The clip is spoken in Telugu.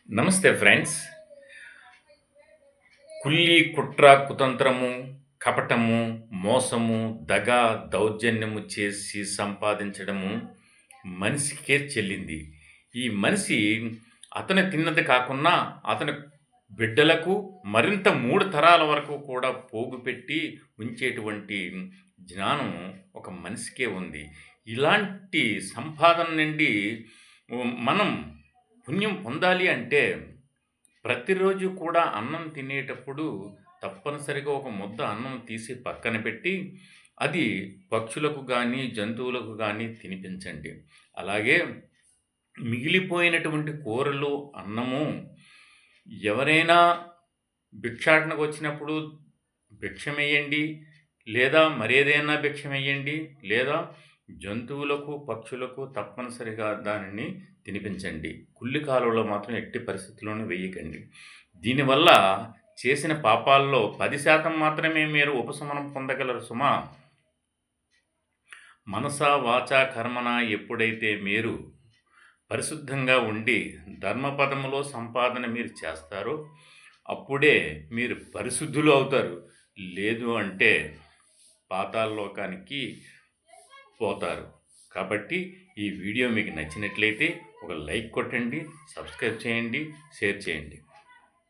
నమస్తే ఫ్రెండ్స్. కుల్లి, కుట్ర, కుతంత్రము, కపటము, మోసము, దగ, దౌర్జన్యము చేసి సంపాదించడము మనిషికే చెల్లింది. ఈ మనిషి అతను తిన్నది కాకున్నా అతని బిడ్డలకు మరింత 3 తరాల వరకు కూడా పోగుపెట్టి ఉంచేటువంటి జ్ఞానం ఒక మనిషికే ఉంది. ఇలాంటి సంపాదన నుండి మనం పుణ్యం పొందాలి అంటే ప్రతిరోజు కూడా అన్నం తినేటప్పుడు తప్పనిసరిగా ఒక ముద్ద అన్నం తీసి పక్కన పెట్టి, అది పక్షులకు గానీ, జంతువులకు గానీ తినిపించండి. అలాగే మిగిలిపోయినటువంటి కూరలు, అన్నము ఎవరైనా భిక్షాటనకొచ్చినప్పుడు భిక్షమెయ్యండి, లేదా మరేదైనా భిక్షమెయ్యండి, లేదా జంతువులకు, పక్షులకు తప్పనిసరిగా దానిని తినిపించండి. కుల్లి కాలువలో మాత్రం ఎట్టి పరిస్థితుల్లోనూ వెయ్యకండి. దీనివల్ల చేసిన పాపాల్లో 10% మాత్రమే మీరు ఉపశమనం పొందగలరు సుమా! మనసా, వాచా, కర్మణా ఎప్పుడైతే మీరు పరిశుద్ధంగా ఉండి ధర్మపదములో సంపాదన మీరు చేస్తారో, అప్పుడే మీరు పరిశుద్ధులు అవుతారు. లేదు అంటే పాతాళలోకానికి పోతారు. కాబట్టి ఈ వీడియో మీకు నచ్చినట్లయితే ఒక లైక్ కొట్టండి, సబ్స్క్రైబ్ చేయండి, షేర్ చేయండి.